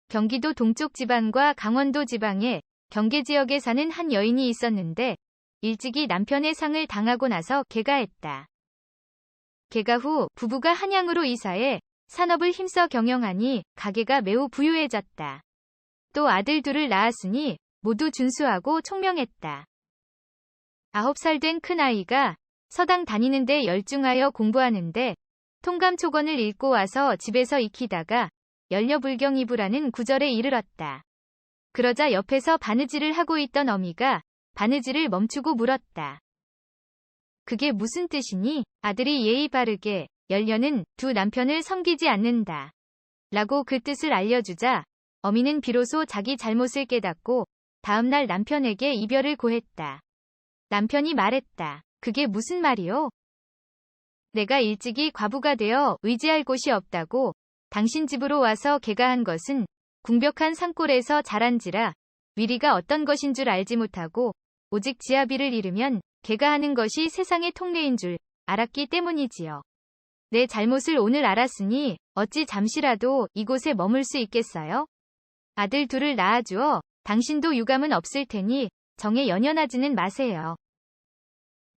경기도 동쪽 지방과 강원도 지방의 경계 지역에 사는 한 여인이 있었는데 일찍이 남편의 상을 당하고 나서 개가했다. 개가 후 부부가 한양으로 이사해 산업을 힘써 경영하니 가게가 매우 부유해졌다. 또 아들 둘을 낳았으니 모두 준수하고 총명했다. 9살 된 큰아이가 서당 다니는데 열중하여 공부하는데 통감초건을 읽고 와서 집에서 익히다가 열녀불경이부라는 구절에 이르렀다. 그러자 옆에서 바느질을 하고 있던 어미가 바느질을 멈추고 물었다. 그게 무슨 뜻이니? 아들이 예의 바르게 열녀는 두 남편을 섬기지 않는다. 라고 그 뜻을 알려주자 어미는 비로소 자기 잘못을 깨닫고 다음날 남편에게 이별을 고했다. 남편이 말했다. 그게 무슨 말이오? 내가 일찍이 과부가 되어 의지할 곳이 없다고 당신 집으로 와서 개가한 것은 궁벽한 산골에서 자란지라 위리가 어떤 것인 줄 알지 못하고 오직 지아비를 잃으면 개가하는 것이 세상의 통례인 줄 알았기 때문이지요. 내 잘못을 오늘 알았으니 어찌 잠시라도 이곳에 머물 수 있겠어요? 아들 둘을 낳아주어 당신도 유감은 없을 테니 정에 연연하지는 마세요.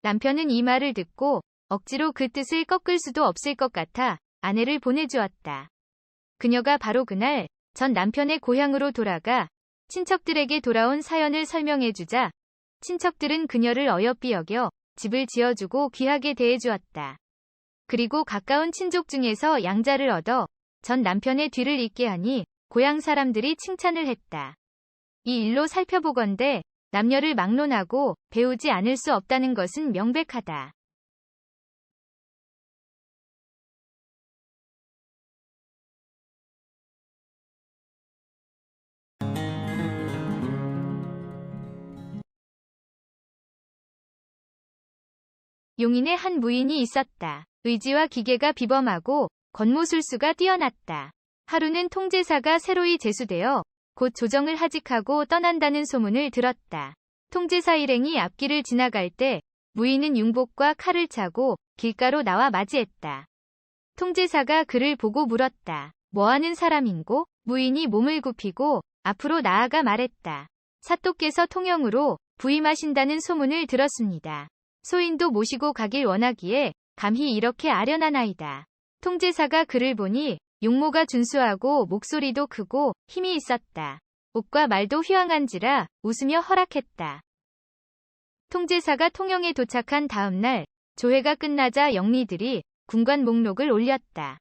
남편은 이 말을 듣고 억지로 그 뜻을 꺾을 수도 없을 것 같아 아내를 보내주었다. 그녀가 바로 그날 전 남편의 고향으로 돌아가 친척들에게 돌아온 사연을 설명해주자 친척들은 그녀를 어여삐 여겨 집을 지어주고 귀하게 대해주었다. 그리고 가까운 친족 중에서 양자를 얻어 전 남편의 뒤를 잇게 하니 고향 사람들이 칭찬을 했다. 이 일로 살펴보건대 남녀를 막론하고 배우지 않을 수 없다는 것은 명백하다. 용인에 한 무인이 있었다. 의지와 기계가 비범하고 권모술수가 뛰어났다. 하루는 통제사가 새로이 제수되어 곧 조정을 하직하고 떠난다는 소문을 들었다. 통제사 일행이 앞길을 지나갈 때 무인은 융복과 칼을 차고 길가로 나와 맞이했다. 통제사가 그를 보고 물었다. 뭐하는 사람인고? 무인이 몸을 굽히고 앞으로 나아가 말했다. 사또께서 통영으로 부임하신다는 소문을 들었습니다. 소인도 모시고 가길 원하기에 감히 이렇게 아련하나이다. 통제사가 그를 보니 용모가 준수하고 목소리도 크고 힘이 있었다. 옷과 말도 휘황한지라 웃으며 허락했다. 통제사가 통영에 도착한 다음 날 조회가 끝나자 영리들이 군관 목록을 올렸다.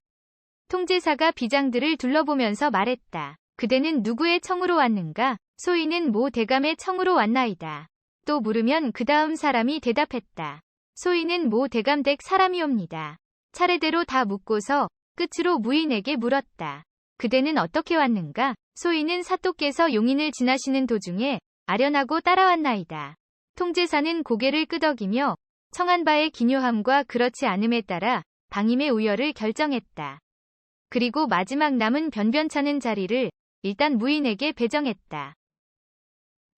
통제사가 비장들을 둘러보면서 말했다. 그대는 누구의 청으로 왔는가? 소인은 모 대감의 청으로 왔나이다. 또 물으면 그 다음 사람이 대답했다. 소인은 모 대감댁 사람이옵니다. 차례대로 다 묻고서 끝으로 무인에게 물었다. 그대는 어떻게 왔는가? 소인은 사또께서 용인을 지나시는 도중에 아련하고 따라왔나이다. 통제사는 고개를 끄덕이며 청한 바의 기묘함과 그렇지 않음에 따라 방임의 우열을 결정했다. 그리고 마지막 남은 변변찮은 자리를 일단 무인에게 배정했다.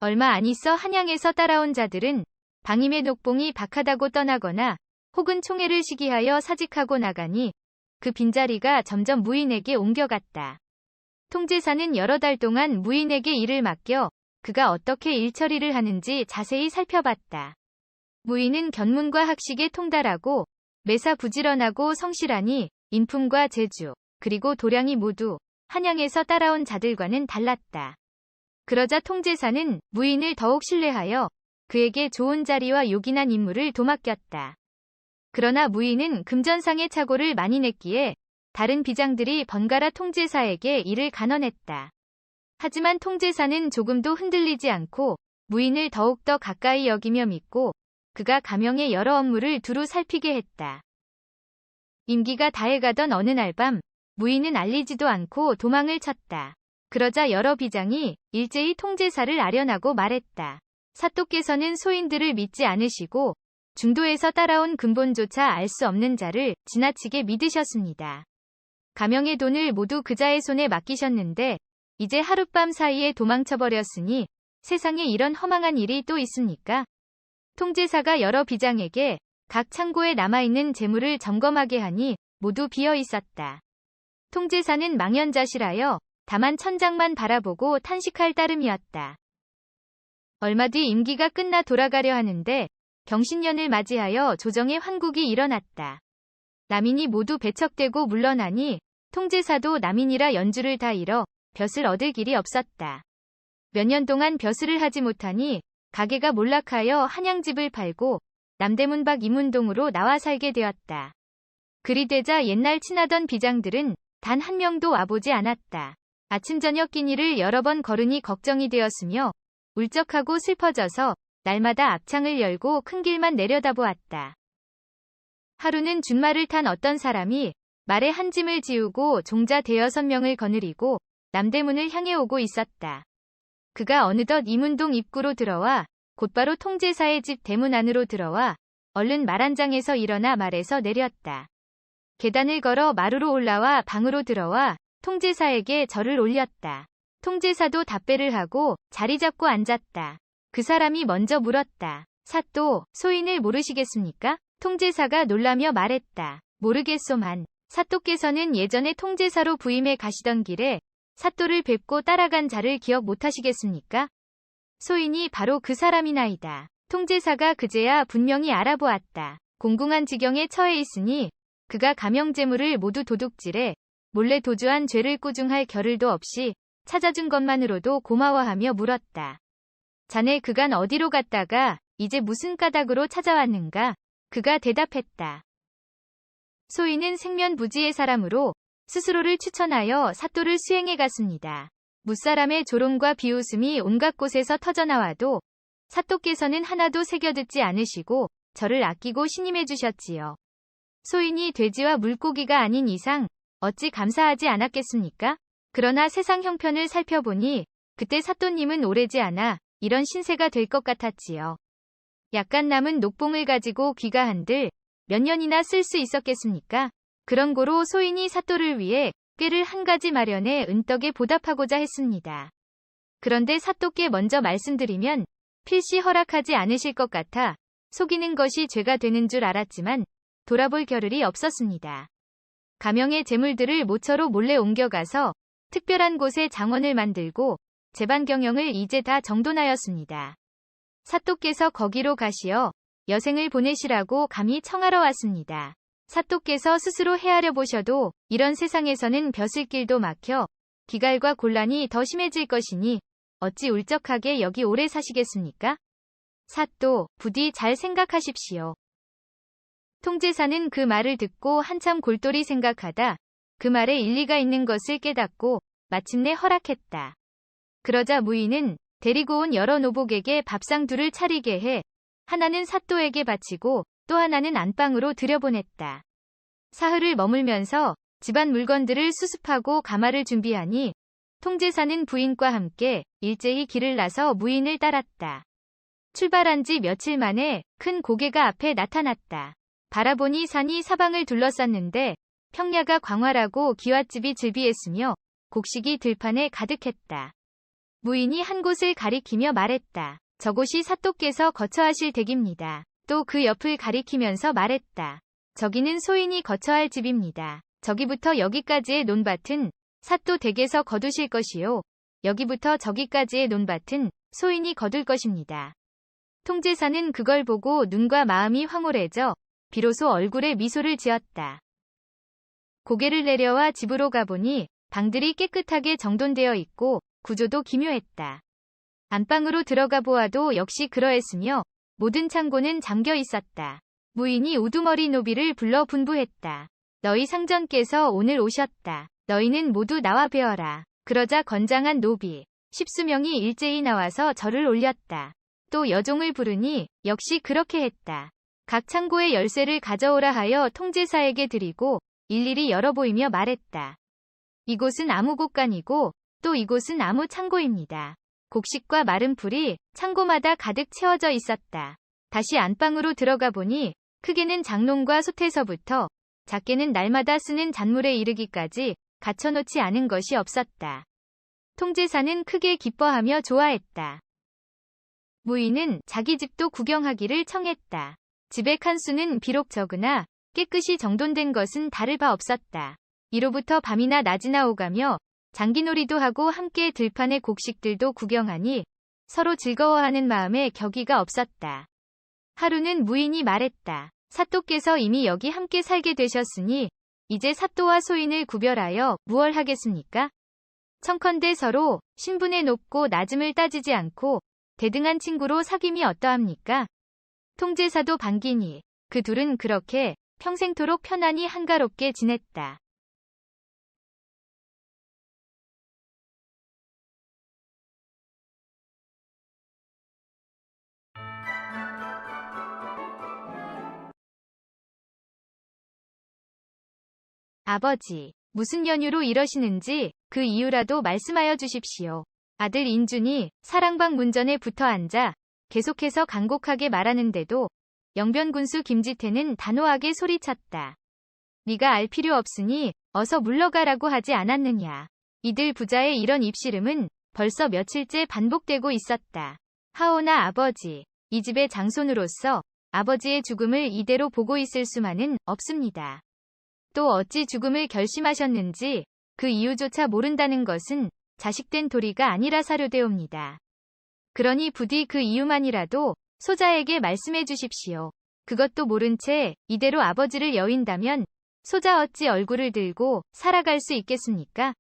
얼마 안 있어 한양에서 따라온 자들은 방임의 녹봉이 박하다고 떠나거나 혹은 총애를 시기하여 사직하고 나가니 그 빈자리가 점점 무인에게 옮겨갔다. 통제사는 여러 달 동안 무인에게 일을 맡겨 그가 어떻게 일처리를 하는지 자세히 살펴봤다. 무인은 견문과 학식에 통달하고 매사 부지런하고 성실하니 인품과 재주, 그리고 도량이 모두 한양에서 따라온 자들과는 달랐다. 그러자 통제사는 무인을 더욱 신뢰하여 그에게 좋은 자리와 요긴한 임무를 도맡겼다. 그러나 무인은 금전상의 착오를 많이 냈기에 다른 비장들이 번갈아 통제사에게 이를 간언했다. 하지만 통제사는 조금도 흔들리지 않고 무인을 더욱더 가까이 여기며 믿고 그가 가명의 여러 업무를 두루 살피게 했다. 임기가 다해가던 어느 날 밤 무인은 알리지도 않고 도망을 쳤다. 그러자 여러 비장이 일제히 통제사를 아련하고 말했다. 사또께서는 소인들을 믿지 않으시고 중도에서 따라온 근본조차 알 수 없는 자를 지나치게 믿으셨습니다. 가명의 돈을 모두 그자의 손에 맡기셨는데 이제 하룻밤 사이에 도망쳐버렸으니 세상에 이런 허망한 일이 또 있습니까? 통제사가 여러 비장에게 각 창고에 남아있는 재물을 점검하게 하니 모두 비어 있었다. 통제사는 망연자실하여 다만 천장만 바라보고 탄식할 따름이었다. 얼마 뒤 임기가 끝나 돌아가려 하는데 경신년을 맞이하여 조정의 환국이 일어났다. 남인이 모두 배척되고 물러나니 통제사도 남인이라 연주를 다 잃어 벼슬 얻을 길이 없었다. 몇 년 동안 벼슬을 하지 못하니 가게가 몰락하여 한양집을 팔고 남대문 밖 이문동으로 나와 살게 되었다. 그리 되자 옛날 친하던 비장들은 단 한 명도 와보지 않았다. 아침 저녁 끼니를 여러 번 걸으니 걱정이 되었으며 울적하고 슬퍼져서 날마다 앞창을 열고 큰 길만 내려다보았다. 하루는 준말을 탄 어떤 사람이 말에 한 짐을 지우고 종자 대여섯 명을 거느리고 남대문을 향해 오고 있었다. 그가 어느덧 이문동 입구로 들어와 곧바로 통제사의 집 대문 안으로 들어와 얼른 말 한 장에서 일어나 말에서 내렸다. 계단을 걸어 마루로 올라와 방으로 들어와 통제사에게 절을 올렸다. 통제사도 답배를 하고 자리 잡고 앉았다. 그 사람이 먼저 물었다. 사또, 소인을 모르시겠습니까? 통제사가 놀라며 말했다. 모르겠소만. 사또께서는 예전에 통제사로 부임해 가시던 길에 사또를 뵙고 따라간 자를 기억 못하시겠습니까? 소인이 바로 그 사람이나이다. 통제사가 그제야 분명히 알아보았다. 공궁한 지경에 처해 있으니 그가 가명재물을 모두 도둑질해 몰래 도주한 죄를 꾸중할 겨를도 없이 찾아준 것만으로도 고마워하며 물었다. 자네 그간 어디로 갔다가 이제 무슨 까닭으로 찾아왔는가? 그가 대답했다. 소인은 생면부지의 사람으로 스스로를 추천하여 사또를 수행해 갔습니다. 무사람의 조롱과 비웃음이 온갖 곳에서 터져나와도 사또께서는 하나도 새겨듣지 않으시고 저를 아끼고 신임해 주셨지요. 소인이 돼지와 물고기가 아닌 이상 어찌 감사하지 않았겠습니까? 그러나 세상 형편을 살펴보니 그때 사또님은 오래지 않아 이런 신세가 될 것 같았지요. 약간 남은 녹봉을 가지고 귀가한들 몇 년이나 쓸 수 있었겠습니까? 그런 고로 소인이 사또를 위해 꾀를 한 가지 마련해 은떡에 보답하고자 했습니다. 그런데 사또께 먼저 말씀드리면 필시 허락하지 않으실 것 같아 속이는 것이 죄가 되는 줄 알았지만 돌아볼 겨를이 없었습니다. 가명의 재물들을 모처로 몰래 옮겨가서 특별한 곳에 장원을 만들고 재반 경영을 이제 다 정돈하였습니다. 사또께서 거기로 가시어 여생을 보내시라고 감히 청하러 왔습니다. 사또께서 스스로 헤아려 보셔도 이런 세상에서는 벼슬길도 막혀 기갈과 곤란이 더 심해질 것이니 어찌 울적하게 여기 오래 사시겠습니까? 사또, 부디 잘 생각하십시오. 통제사는 그 말을 듣고 한참 골똘히 생각하다 그 말에 일리가 있는 것을 깨닫고 마침내 허락했다. 그러자 무인은 데리고 온 여러 노복에게 밥상 둘을 차리게 해 하나는 사또에게 바치고 또 하나는 안방으로 들여보냈다. 사흘을 머물면서 집안 물건들을 수습하고 가마를 준비하니 통제사는 부인과 함께 일제히 길을 나서 무인을 따랐다. 출발한 지 며칠 만에 큰 고개가 앞에 나타났다. 바라보니 산이 사방을 둘러쌌는데 평야가 광활하고 기와집이 즐비했으며 곡식이 들판에 가득했다. 무인이 한 곳을 가리키며 말했다. 저곳이 사또께서 거처하실 댁입니다. 또 그 옆을 가리키면서 말했다. 저기는 소인이 거처할 집입니다. 저기부터 여기까지의 논밭은 사또 댁에서 거두실 것이요. 여기부터 저기까지의 논밭은 소인이 거둘 것입니다. 통제사는 그걸 보고 눈과 마음이 황홀해져 비로소 얼굴에 미소를 지었다. 고개를 내려와 집으로 가보니 방들이 깨끗하게 정돈되어 있고 구조도 기묘했다. 안방으로 들어가 보아도 역시 그러했으며 모든 창고는 잠겨 있었다. 무인이 우두머리 노비를 불러 분부했다. 너희 상전께서 오늘 오셨다. 너희는 모두 나와 뵈어라. 그러자 건장한 노비 10수명이 일제히 나와서 절을 올렸다. 또 여종을 부르니 역시 그렇게 했다. 각 창고의 열쇠를 가져오라 하여 통제사에게 드리고 일일이 열어보이며 말했다. 이곳은 아무 곳간이고 또 이곳은 아무 창고입니다. 곡식과 마른 풀이 창고마다 가득 채워져 있었다. 다시 안방으로 들어가 보니 크게는 장롱과 솥에서부터 작게는 날마다 쓰는 잔물에 이르기까지 갖춰놓지 않은 것이 없었다. 통제사는 크게 기뻐하며 좋아했다. 무인은 자기 집도 구경하기를 청했다. 집의 칸수는 비록 적으나 깨끗이 정돈된 것은 다를 바 없었다. 이로부터 밤이나 낮이나 오가며 장기놀이도 하고 함께 들판의 곡식들도 구경하니 서로 즐거워하는 마음에 격의가 없었다. 하루는 무인이 말했다. 사또께서 이미 여기 함께 살게 되셨으니 이제 사또와 소인을 구별하여 무얼 하겠습니까? 청컨대 서로 신분의 높고 낮음을 따지지 않고 대등한 친구로 사귐이 어떠합니까? 통제사도 반기니 그 둘은 그렇게 평생토록 편안히 한가롭게 지냈다. 아버지, 무슨 연유로 이러시는지 그 이유라도 말씀하여 주십시오. 아들 인준이 사랑방 문전에 붙어 앉아 계속해서 간곡하게 말하는데도 영변군수 김지태는 단호하게 소리쳤다. 네가 알 필요 없으니 어서 물러가라고 하지 않았느냐. 이들 부자의 이런 입씨름은 벌써 며칠째 반복되고 있었다. 하오나 아버지, 이 집의 장손으로서 아버지의 죽음을 이대로 보고 있을 수만은 없습니다. 또 어찌 죽음을 결심하셨는지 그 이유조차 모른다는 것은 자식된 도리가 아니라 사료되옵니다. 그러니 부디 그 이유만이라도 소자에게 말씀해 주십시오. 그것도 모른 채 이대로 아버지를 여윈다면 소자 어찌 얼굴을 들고 살아갈 수 있겠습니까?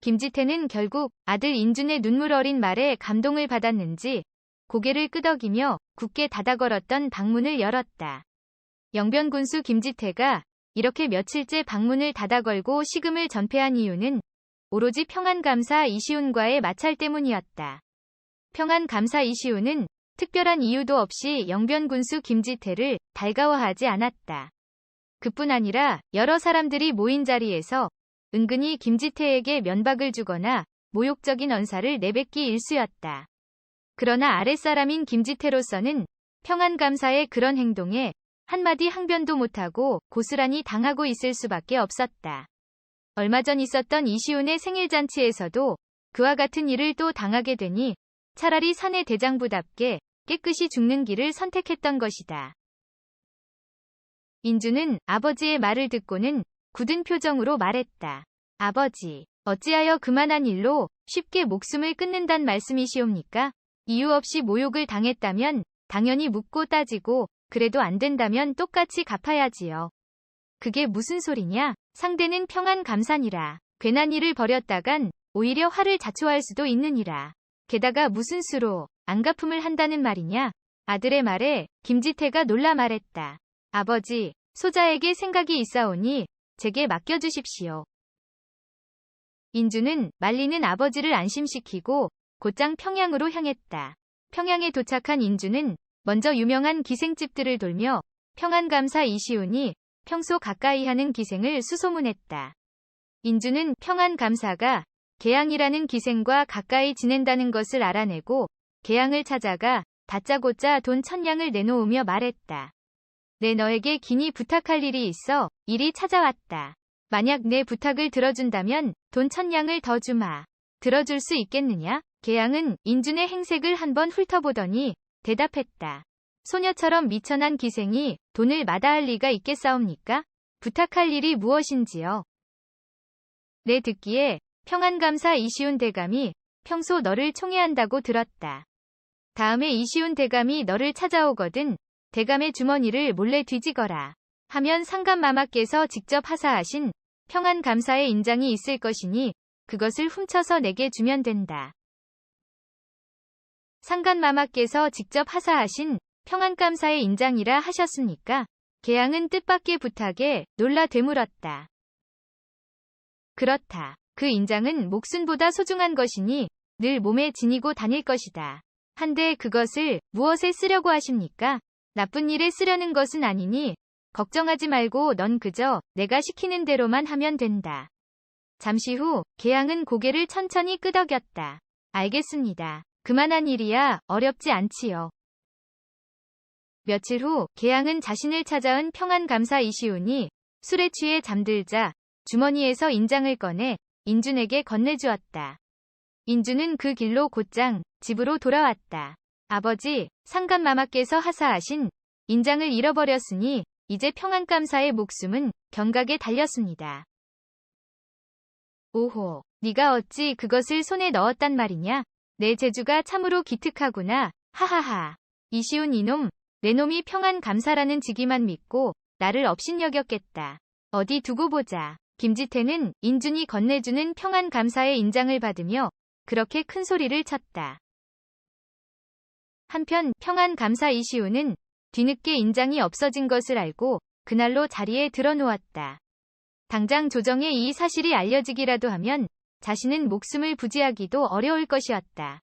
김지태는 결국 아들 인준의 눈물 어린 말에 감동을 받았는지 고개를 끄덕이며 굳게 닫아걸었던 방문을 열었다. 영변군수 김지태가 이렇게 며칠째 방문을 닫아걸고 식음을 전폐한 이유는 오로지 평안감사 이시훈과의 마찰 때문이었다. 평안감사 이시훈은 특별한 이유도 없이 영변군수 김지태를 달가워하지 않았다. 그뿐 아니라 여러 사람들이 모인 자리에서 은근히 김지태에게 면박을 주거나 모욕적인 언사를 내뱉기 일쑤였다. 그러나 아랫사람인 김지태로서는 평안감사의 그런 행동에 한마디 항변도 못하고 고스란히 당하고 있을 수밖에 없었다. 얼마 전 있었던 이시훈의 생일잔치에서도 그와 같은 일을 또 당하게 되니 차라리 사내 대장부답게 깨끗이 죽는 길을 선택했던 것이다. 인주는 아버지의 말을 듣고는 굳은 표정으로 말했다. 아버지, 어찌하여 그만한 일로 쉽게 목숨을 끊는단 말씀이시옵니까? 이유 없이 모욕을 당했다면 당연히 묻고 따지고 그래도 안 된다면 똑같이 갚아야지요. 그게 무슨 소리냐? 상대는 평안감사니라. 괜한 일을 벌였다간 오히려 화를 자초할 수도 있느니라. 게다가 무슨 수로 안 갚음을 한다는 말이냐? 아들의 말에 김지태가 놀라 말했다. 아버지, 소자에게 생각이 있사오니 제게 맡겨주십시오. 인주는 말리는 아버지를 안심시키고 곧장 평양으로 향했다. 평양에 도착한 인주는 먼저 유명한 기생집들을 돌며 평안감사 이시훈이 평소 가까이 하는 기생을 수소문했다. 인주는 평안감사가 계양이라는 기생과 가까이 지낸다는 것을 알아내고 계양을 찾아가 다짜고짜 돈 1000냥을 내놓으며 말했다. 내 너에게 긴히 부탁할 일이 있어 일이 찾아왔다. 만약 내 부탁을 들어준다면 돈 1000냥을 더 주마. 들어줄 수 있겠느냐? 계양은 인준의 행색을 한번 훑어보더니 대답했다. 소녀처럼 미천한 기생이 돈을 마다할 리가 있겠사옵니까? 부탁할 일이 무엇인지요? 내 듣기에 평안감사 이시훈 대감이 평소 너를 총애한다고 들었다. 다음에 이시훈 대감이 너를 찾아오거든 대감의 주머니를 몰래 뒤지거라. 하면 상감마마께서 직접 하사하신 평안감사의 인장이 있을 것이니 그것을 훔쳐서 내게 주면 된다. 상감마마께서 직접 하사하신 평안감사의 인장이라 하셨습니까? 계양은 뜻밖의 부탁에 놀라 되물었다. 그렇다. 그 인장은 목숨보다 소중한 것이니 늘 몸에 지니고 다닐 것이다. 한데 그것을 무엇에 쓰려고 하십니까? 나쁜 일에 쓰려는 것은 아니니 걱정하지 말고 넌 그저 내가 시키는 대로만 하면 된다. 잠시 후 계양은 고개를 천천히 끄덕였다. 알겠습니다. 그만한 일이야 어렵지 않지요. 며칠 후 계양은 자신을 찾아온 평안감사 이시훈이 술에 취해 잠들자 주머니에서 인장을 꺼내 인준에게 건네주었다. 인준은 그 길로 곧장 집으로 돌아왔다. 아버지, 상감마마께서 하사하신 인장을 잃어버렸으니 이제 평안감사의 목숨은 경각에 달렸습니다. 오호, 네가 어찌 그것을 손에 넣었단 말이냐? 내 재주가 참으로 기특하구나. 하하하. 이시훈 이놈, 내 놈이 평안감사라는 직위만 믿고 나를 업신여겼겠다. 어디 두고 보자. 김지태는 인준이 건네주는 평안감사의 인장을 받으며 그렇게 큰 소리를 쳤다. 한편 평안감사 이시훈은 뒤늦게 인장이 없어진 것을 알고 그날로 자리에 들어놓았다. 당장 조정에 이 사실이 알려지기라도 하면 자신은 목숨을 부지하기도 어려울 것이었다.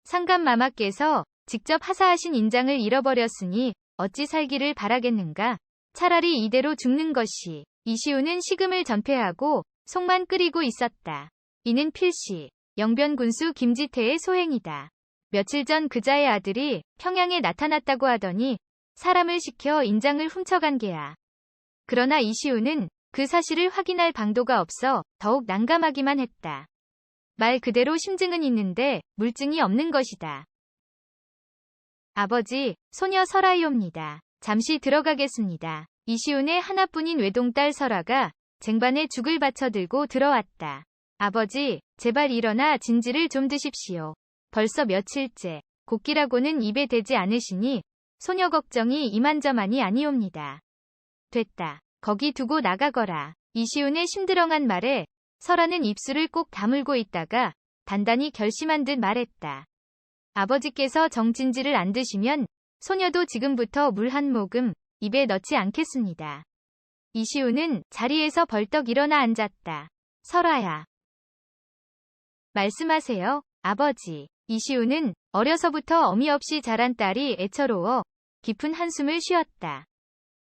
상감마마께서 직접 하사하신 인장을 잃어버렸으니 어찌 살기를 바라겠는가. 차라리 이대로 죽는 것이. 이시훈은 식음을 전폐하고 속만 끓이고 있었다. 이는 필시 영변군수 김지태의 소행이다. 며칠 전 그자의 아들이 평양에 나타났다고 하더니 사람을 시켜 인장을 훔쳐간 게야. 그러나 이시훈은 그 사실을 확인할 방도가 없어 더욱 난감하기만 했다. 말 그대로 심증은 있는데 물증이 없는 것이다. 아버지, 소녀 설아이옵니다. 잠시 들어가겠습니다. 이시훈의 하나뿐인 외동딸 설아가 쟁반에 죽을 받쳐 들고 들어왔다. 아버지, 제발 일어나 진지를 좀 드십시오. 벌써 며칠째 곡기라고는 입에 대지 않으시니 소녀 걱정이 이만저만이 아니옵니다. 됐다. 거기 두고 나가거라. 이시훈의 심드렁한 말에 설아는 입술을 꼭 다물고 있다가 단단히 결심한 듯 말했다. 아버지께서 정진지를 안 드시면 소녀도 지금부터 물 한 모금 입에 넣지 않겠습니다. 이시훈은 자리에서 벌떡 일어나 앉았다. 설아야. 말씀하세요, 아버지. 이시훈은 어려서부터 어미 없이 자란 딸이 애처로워 깊은 한숨을 쉬었다.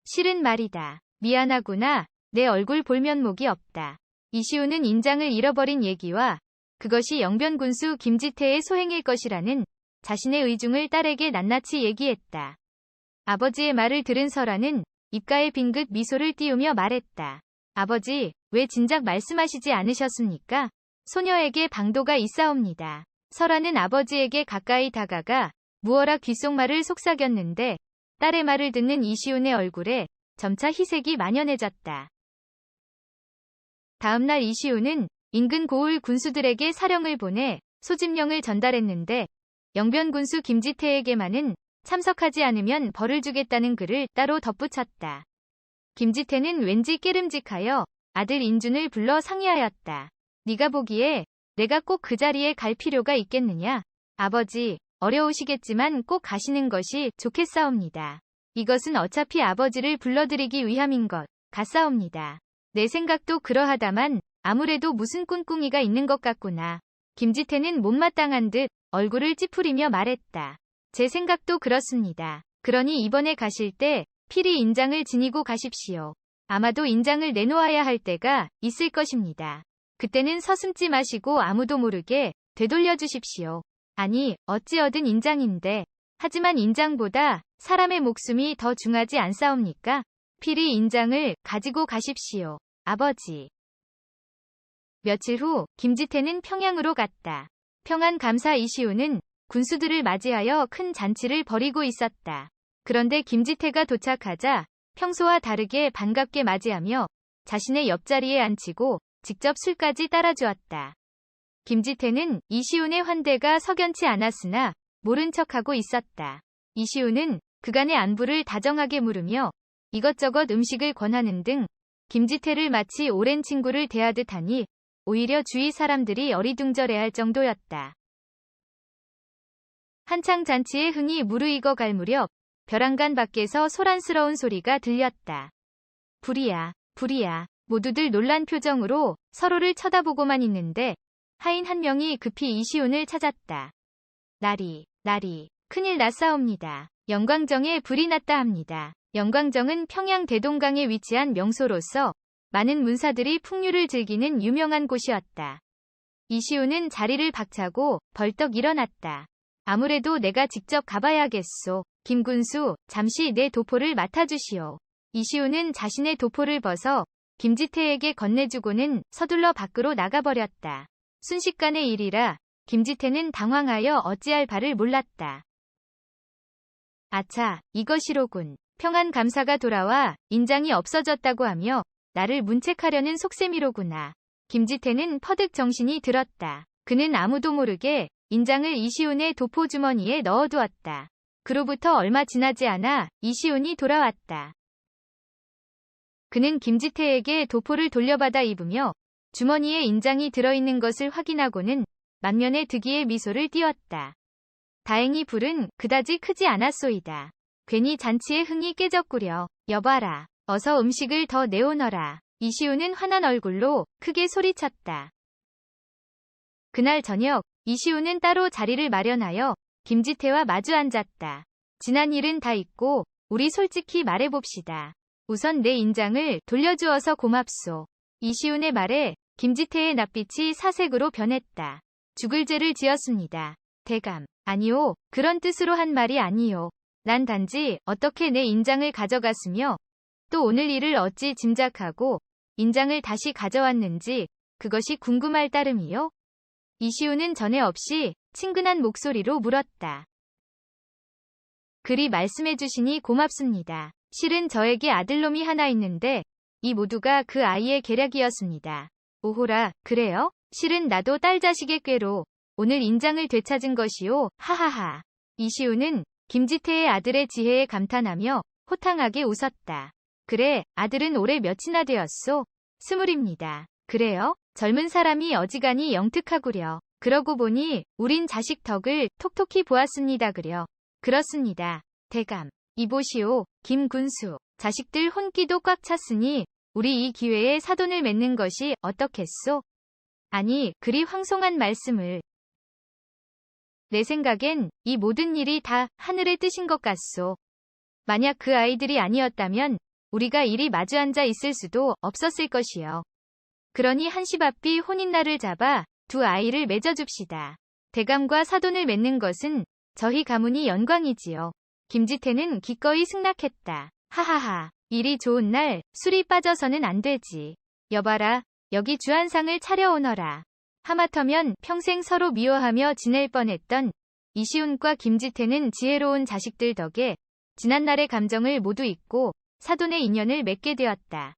실은 말이다. 미안하구나. 내 얼굴 볼 면목이 없다. 이시훈은 인장을 잃어버린 얘기와 그것이 영변군수 김지태의 소행일 것이라는 자신의 의중을 딸에게 낱낱이 얘기했다. 아버지의 말을 들은 설아는 입가에 빙긋 미소를 띄우며 말했다. 아버지, 왜 진작 말씀하시지 않으셨습니까? 소녀에게 방도가 있사옵니다. 설아는 아버지에게 가까이 다가가 무어라 귓속말을 속삭였는데 딸의 말을 듣는 이시훈의 얼굴에 점차 희색이 만연해졌다. 다음날 이시훈은 인근 고을 군수들에게 사령을 보내 소집령을 전달했는데 영변군수 김지태에게만은 참석하지 않으면 벌을 주겠다는 글을 따로 덧붙였다. 김지태는 왠지 깨름직하여 아들 인준을 불러 상의하였다. 네가 보기에 내가 꼭 그 자리에 갈 필요가 있겠느냐? 아버지, 어려우시겠지만 꼭 가시는 것이 좋겠사옵니다. 이것은 어차피 아버지를 불러드리기 위함인 것 같사옵니다. 내 생각도 그러하다만 아무래도 무슨 꿍꿍이가 있는 것 같구나. 김지태는 못마땅한 듯 얼굴을 찌푸리며 말했다. 제 생각도 그렇습니다. 그러니 이번에 가실 때 필히 인장을 지니고 가십시오. 아마도 인장을 내놓아야 할 때가 있을 것입니다. 그때는 서슴지 마시고 아무도 모르게 되돌려 주십시오. 아니, 어찌 얻은 인장인데. 하지만 인장보다 사람의 목숨이 더 중하지 않사옵니까? 필히 인장을 가지고 가십시오, 아버지. 며칠 후 김지태는 평양으로 갔다. 평안감사 이시훈은 군수들을 맞이하여 큰 잔치를 벌이고 있었다. 그런데 김지태가 도착하자 평소와 다르게 반갑게 맞이하며 자신의 옆자리에 앉히고 직접 술까지 따라주었다. 김지태는 이시훈의 환대가 석연치 않았으나 모른 척하고 있었다. 이시훈은 그간의 안부를 다정하게 물으며 이것저것 음식을 권하는 등 김지태를 마치 오랜 친구를 대하듯 하니 오히려 주위 사람들이 어리둥절해할 정도였다. 한창 잔치에 흥이 무르익어 갈 무렵 벼랑간 밖에서 소란스러운 소리가 들렸다. 불이야, 불이야. 모두들 놀란 표정으로 서로를 쳐다보고만 있는데 하인 한 명이 급히 이시훈을 찾았다. 나리, 큰일 났사옵니다. 영광정에 불이 났다 합니다. 영광정은 평양 대동강에 위치한 명소로서 많은 문사들이 풍류를 즐기는 유명한 곳이었다. 이시훈은 자리를 박차고 벌떡 일어났다. 아무래도 내가 직접 가봐야겠소. 김군수, 잠시 내 도포를 맡아주시오. 이시훈은 자신의 도포를 벗어 김지태에게 건네주고는 서둘러 밖으로 나가버렸다. 순식간의 일이라 김지태는 당황하여 어찌할 바를 몰랐다. 아차, 이것이로군. 평안감사가 돌아와 인장이 없어졌다고 하며 나를 문책하려는 속셈이로구나. 김지태는 퍼득 정신이 들었다. 그는 아무도 모르게 인장을 이시훈의 도포 주머니에 넣어두었다. 그로부터 얼마 지나지 않아 이시훈이 돌아왔다. 그는 김지태에게 도포를 돌려받아 입으며 주머니에 인장이 들어있는 것을 확인하고는 만면에 득이의 미소를 띄었다. 다행히 불은 그다지 크지 않았소이다. 괜히 잔치의 흥이 깨졌구려. 여봐라. 어서 음식을 더 내오너라. 이시훈은 화난 얼굴로 크게 소리쳤다. 그날 저녁 이시훈은 따로 자리를 마련하여 김지태와 마주 앉았다. 지난 일은 다 잊고 우리 솔직히 말해봅시다. 우선 내 인장을 돌려주어서 고맙소. 이시훈의 말에 김지태의 낯빛이 사색으로 변했다. 죽을 죄를 지었습니다. 대감. 아니요. 그런 뜻으로 한 말이 아니요. 난 단지 어떻게 내 인장을 가져갔으며 또 오늘 일을 어찌 짐작하고 인장을 다시 가져왔는지 그것이 궁금할 따름이요. 이시훈은 전에 없이 친근한 목소리로 물었다. 그리 말씀해 주시니 고맙습니다. 실은 저에게 아들놈이 하나 있는데 이 모두가 그 아이의 계략이었습니다. 오호라, 그래요? 실은 나도 딸 자식의 꾀로 오늘 인장을 되찾은 것이오. 하하하. 이시훈은 김지태의 아들의 지혜에 감탄하며 호탕하게 웃었다. 그래, 아들은 올해 몇이나 되었소? 20입니다. 그래요? 젊은 사람이 어지간히 영특하구려. 그러고 보니 우린 자식 덕을 톡톡히 보았습니다 그려. 그렇습니다. 대감. 이보시오, 김군수. 자식들 혼기도 꽉 찼으니 우리 이 기회에 사돈을 맺는 것이 어떻겠소? 아니, 그리 황송한 말씀을. 내 생각엔 이 모든 일이 다 하늘의 뜻인 것 같소. 만약 그 아이들이 아니었다면 우리가 이리 마주 앉아 있을 수도 없었을 것이요. 그러니 한시바삐 혼인날을 잡아 두 아이를 맺어줍시다. 대감과 사돈을 맺는 것은 저희 가문이 영광이지요. 김지태는 기꺼이 승낙했다. 하하하. 일이 좋은 날 술이 빠져서는 안 되지. 여봐라. 여기 주한상을 차려오너라. 하마터면 평생 서로 미워하며 지낼 뻔했던 이시훈과 김지태는 지혜로운 자식들 덕에 지난날의 감정을 모두 잊고 사돈의 인연을 맺게 되었다.